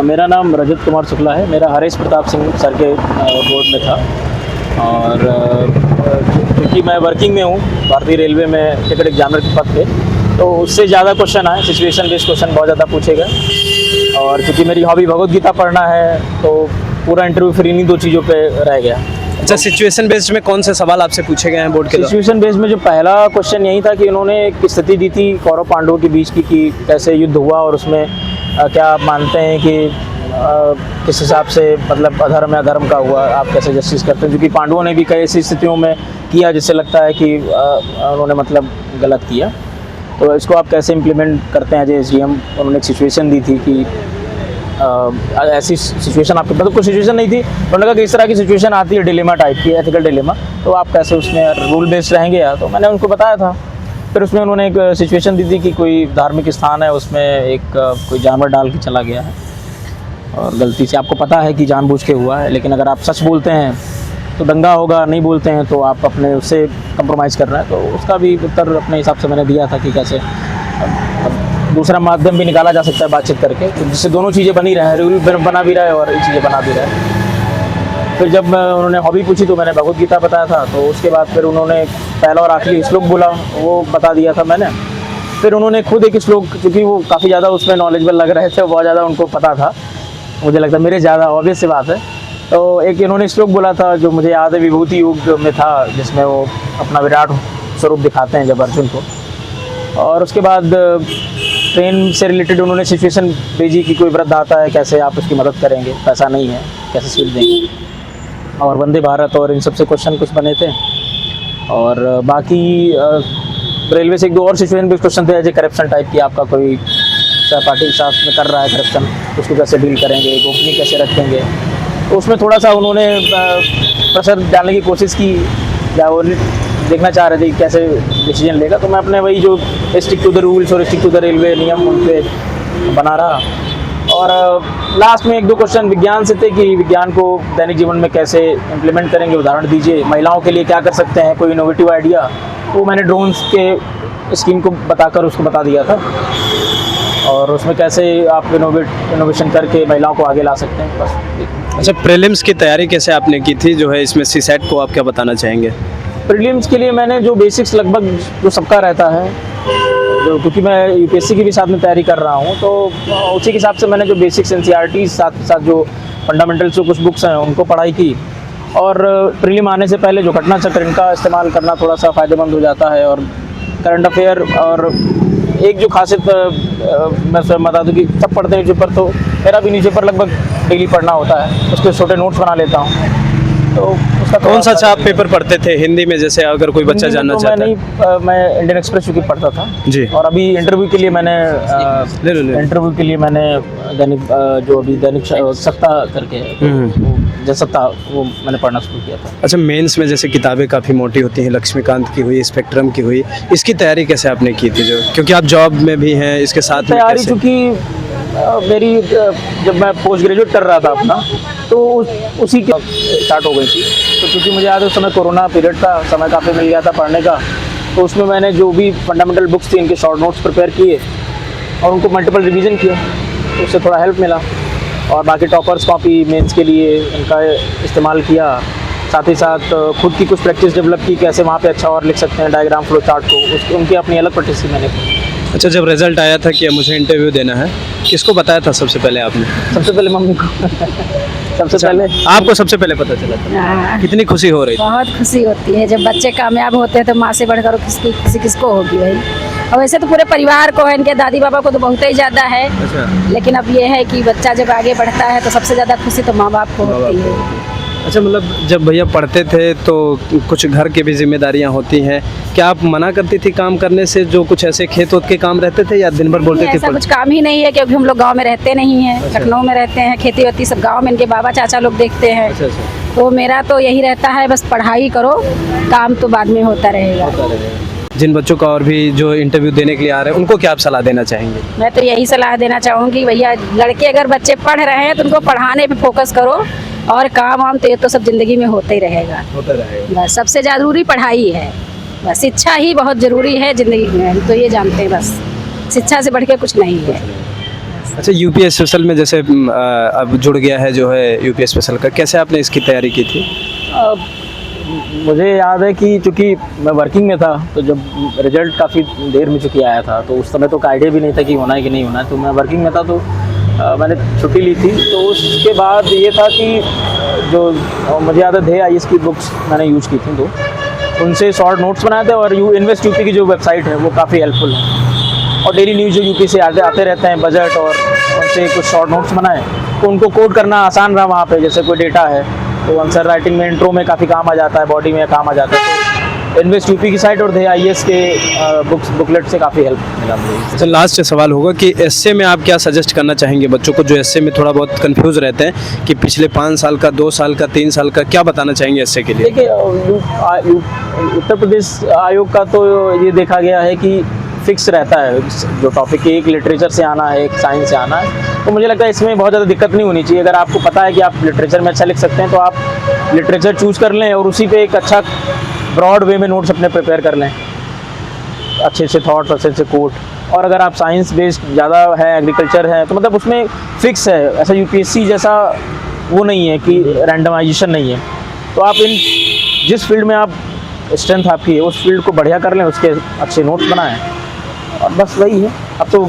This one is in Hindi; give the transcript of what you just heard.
मेरा नाम रजत कुमार शुक्ला है। मेरा हरीश प्रताप सिंह सर के बोर्ड में था और क्योंकि मैं वर्किंग में हूँ भारतीय रेलवे में टिकट एग्जामिनर के पद पे, तो उससे ज़्यादा क्वेश्चन आए, सिचुएशन बेस्ड क्वेश्चन बहुत ज़्यादा पूछे गए। और क्योंकि मेरी हॉबी भगवद गीता पढ़ना है तो पूरा इंटरव्यू फिर इन्हीं दो चीज़ों पे रह गया। अच्छा, सिचुएशन बेस्ड में कौन से सवाल आपसे पूछे गए हैं बोर्ड के? सिचुएशन बेस्ड में जो पहला क्वेश्चन यही था कि उन्होंने एक स्थिति दी थी कौरव पांडवों के बीच की कि कैसे युद्ध हुआ और उसमें क्या आप मानते हैं कि किस हिसाब से मतलब अधर्म या धर्म का हुआ, आप कैसे जस्टिस करते हैं, क्योंकि पांडवों ने भी कई ऐसी स्थितियों में किया जिससे लगता है कि उन्होंने मतलब गलत किया, तो इसको आप कैसे इम्प्लीमेंट करते हैं एज एसडीएम। उन्होंने एक सिचुएशन दी थी कि ऐसी सिचुएशन आपके मतलब कोई सिचुएशन नहीं थी, उन्होंने कहा कि इस तरह की सिचुएशन आती है डिलेमा टाइप की, एथिकल डिलेमा, तो आप कैसे उसमें रूल बेस्ड रहेंगे या। तो मैंने उनको बताया था। फिर उसमें उन्होंने एक सिचुएशन दी थी कि कोई धार्मिक स्थान है, उसमें एक कोई जानवर डाल के चला गया है और गलती से, आपको पता है कि जानबूझ के हुआ है, लेकिन अगर आप सच बोलते हैं तो दंगा होगा, नहीं बोलते हैं तो आप अपने उससे कंप्रोमाइज़ कर रहे हैं। तो उसका भी उत्तर अपने हिसाब से मैंने दिया था कि कैसे दूसरा माध्यम भी निकाला जा सकता है बातचीत करके, जिससे दोनों चीज़ें बनी रहे, रूल बना भी रहे और ये चीज़ें बना भी रहे। फिर जब उन्होंने हॉबी पूछी तो मैंने भगवद गीता बताया था। तो उसके बाद फिर उन्होंने पहला और आखिरी श्लोक बोला, वो बता दिया था मैंने। फिर उन्होंने खुद एक श्लोक, क्योंकि वो काफ़ी ज़्यादा उसमें नॉलेजेबल लग रहे थे, बहुत ज़्यादा उनको पता था, मुझे लगता है मेरे ज़्यादा, ऑब्वियस सी बात है। तो एक इन्होंने श्लोक बोला था जो मुझे याद है, विभूति युग में था, जिसमें वो अपना विराट स्वरूप दिखाते हैं जब अर्जुन को। और उसके बाद ट्रेन से रिलेटेड उन्होंने सिचुएशन भेजी कि कोई वृद्ध आता है, कैसे आप उसकी मदद करेंगे, पैसा नहीं है, कैसे सीट देंगे। और वंदे भारत और इन सब से क्वेश्चन कुछ बने थे। और बाकी रेलवे से एक दो और सिचुएशन बेस्ड क्वेश्चन थे, एज ए करप्शन टाइप की, आपका कोई सहपाठी के साथ में कर रहा है करप्शन, उसको कैसे डील करेंगे, गोपनीय कैसे रखेंगे। तो उसमें थोड़ा सा उन्होंने प्रेशर डालने की कोशिश की, या वो देखना चाह रहे थे कि कैसे डिसीजन लेगा। तो मैं अपने वही जो स्टिक टू द रूल्स और स्टिक टू द रेलवे नियम उन पर बना रहा। और लास्ट में एक दो क्वेश्चन विज्ञान से थे कि विज्ञान को दैनिक जीवन में कैसे इम्प्लीमेंट करेंगे, उदाहरण दीजिए, महिलाओं के लिए क्या कर सकते हैं, कोई इनोवेटिव आइडिया। वो मैंने ड्रोन्स के स्कीम को बताकर उसको बता दिया था, और उसमें कैसे आप इनोवेशन करके महिलाओं को आगे ला सकते हैं, बस। अच्छा, प्रीलिम्स की तैयारी कैसे आपने की थी जो है इसमें सीसेट को, आप क्या बताना चाहेंगे? प्रीलिम्स के लिए मैंने जो बेसिक्स लगभग जो सबका रहता है, जो क्योंकि मैं यूपीएससी की भी साथ में तैयारी कर रहा हूँ, तो उसी के हिसाब से मैंने जो बेसिक्स एनसीईआरटी साथ जो फंडामेंटल्स जो कुछ बुक्स हैं उनको पढ़ाई की। और प्रीलिम आने से पहले जो घटना चक्र, इनका इस्तेमाल करना थोड़ा सा फ़ायदेमंद हो जाता है। और करंट अफेयर, और एक जो खासियत मैं स्वयं बता दूँ कि सब पढ़ते हैं न्यूज़पेपर, तो मेरा भी न्यूज़पेपर लगभग डेली पढ़ना होता है, उसके छोटे नोट्स बना लेता हूँ। तो उसका कौन सा अच्छा आप पेपर पढ़ते थे हिंदी में, जैसे अगर कोई बच्चा जानना चाहता है? मैं इंडियन एक्सप्रेस चूँकि पढ़ता था जी। और अभी इंटरव्यू के लिए मैंने इंटरव्यू के लिए मैंने दैनिक जो अभी दैनिक सत्ता करके जनसत्ता, वो मैंने पढ़ना शुरू किया था। अच्छा, मेंस में जैसे किताबें काफ़ी मोटी होती हैं, लक्ष्मीकांत की हुई, स्पेक्ट्रम की हुई, इसकी तैयारी कैसे आपने की थी, जो क्योंकि आप जॉब में भी हैं, इसके साथ में तैयारी चूँकि मेरी जब मैं पोस्ट ग्रेजुएट कर रहा था अपना, तो उसी के स्टार्ट हो गई थी। तो क्योंकि मुझे याद है उस समय कोरोना पीरियड था, समय काफ़ी मिल गया था पढ़ने का, तो उसमें मैंने जो भी फंडामेंटल बुक्स थी इनके शॉर्ट नोट्स प्रिपेयर किए और उनको मल्टीपल रिवीजन किया, तो उससे थोड़ा हेल्प मिला। और बाकी टॉपर्स कॉपी मेंस के लिए इनका इस्तेमाल किया, साथ ही साथ खुद की कुछ प्रैक्टिस डेवलप की, कैसे वहाँ पे अच्छा और लिख सकते हैं डायग्राम फ्लो चार्ट को, उनकी अपनी अलग प्रैक्टिस की मैंने की। अच्छा, जब रिजल्ट आया था कि मुझे इंटरव्यू देना है, किसको बताया था सबसे पहले आपने? सबसे पहले मम्मी को सबसे पहले आपको सबसे पहले पता चला था? कितनी खुशी हो रही थी? बहुत खुशी होती है जब बच्चे कामयाब होते हैं, तो माँ से बढ़कर किसको होगी भाई। और वैसे तो पूरे परिवार को है, इनके दादी बाबा को तो बहुत ही ज़्यादा है। अच्छा। लेकिन अब ये है कि बच्चा जब आगे बढ़ता है तो सबसे ज़्यादा खुशी तो माँ बाप को होती है। अच्छा, मतलब जब भैया पढ़ते थे तो कुछ घर की भी जिम्मेदारियां होती हैं, क्या आप मना करती थी काम करने से, जो कुछ ऐसे खेत वोत के काम रहते थे, या दिन भर बोलते थे? ऐसा कुछ काम ही नहीं है, क्योंकि हम लोग गांव में रहते नहीं हैं। अच्छा। लखनऊ में रहते हैं, खेती वेती सब गांव में इनके बाबा चाचा लोग देखते हैं। अच्छा अच्छा। तो मेरा तो यही रहता है, बस पढ़ाई करो, काम तो बाद में होता रहेगा। जिन बच्चों का और भी जो इंटरव्यू देने के लिए आ रहे हैं, उनको क्या आप सलाह देना चाहेंगे? मैं तो यही सलाह देना चाहूँगी, भैया लड़के अगर बच्चे पढ़ रहे हैं तो उनको पढ़ाने पे फोकस करो, और काम वाम तो ये तो सब जिंदगी में होता ही रहेगा। होता रहेगा। बस सबसे जरूरी पढ़ाई है, बस शिक्षा ही बहुत जरूरी है जिंदगी में, हम तो ये जानते हैं बस शिक्षा से बढ़ के कुछ नहीं है। अच्छा, यूपी स्पेशल में जैसे अब जुड़ गया है जो है यूपी स्पेशल का, कैसे आपने इसकी तैयारी की थी? मुझे याद है कि चूँकि मैं वर्किंग में था, तो जब रिजल्ट काफ़ी देर में चूँकि आया था, तो उस समय तो आइडिया भी नहीं था कि होना है कि नहीं होना है। तो मैं वर्किंग में था, तो मैंने छुट्टी ली थी। तो उसके बाद ये था कि जो मुझे याद है ध्येय IAS की बुक्स मैंने यूज़ की थी, तो उनसे शॉर्ट नोट्स बनाए थे। और इन्वेस्ट यूपी की जो वेबसाइट है वो काफ़ी हेल्पफुल है, और डेली न्यूज़ जो यूपी से आते रहते हैं, बजट, और उनसे कुछ शॉर्ट नोट्स बनाए, तो उनको कोड करना आसान रहा वहाँ पे। जैसे कोई डेटा है तो आंसर राइटिंग में इंट्रो में काफ़ी काम आ जाता है, बॉडी में काम आ जाता है। तो इन्वेस्ट यूपी की साइट और ध्येय IAS के बुकलेट से काफ़ी हेल्प मिला मुझे। अच्छा, लास्ट सवाल होगा कि एसए में आप क्या सजेस्ट करना चाहेंगे बच्चों को जो एसए में थोड़ा बहुत कंफ्यूज रहते हैं कि पिछले 5 साल का, 2 साल का, 3 साल का, क्या बताना चाहेंगे एसए के लिए? देखिए, उत्तर प्रदेश आयोग का तो ये देखा गया है कि फिक्स रहता है जो टॉपिक, एक लिटरेचर से आना है, एक साइंस से आना है। तो मुझे लगता है इसमें बहुत ज़्यादा दिक्कत नहीं होनी चाहिए। अगर आपको पता है कि आप लिटरेचर में अच्छा लिख सकते हैं, तो आप लिटरेचर चूज़ कर लें और उसी पे एक अच्छा ब्रॉड वे में नोट्स अपने प्रिपेयर कर लें, अच्छे से थॉट्स, अच्छे से कोट। और अगर आप साइंस बेस्ड ज़्यादा है, एग्रीकल्चर है, तो मतलब उसमें फिक्स है, ऐसा यूपीएससी जैसा वो नहीं है कि रैंडमाइजेशन नहीं है। तो आप जिस फील्ड में आप स्ट्रेंथ आपकी है, उस फील्ड को बढ़िया कर लें, उसके अच्छे नोट्स बनाएं, और बस वही है। अब तो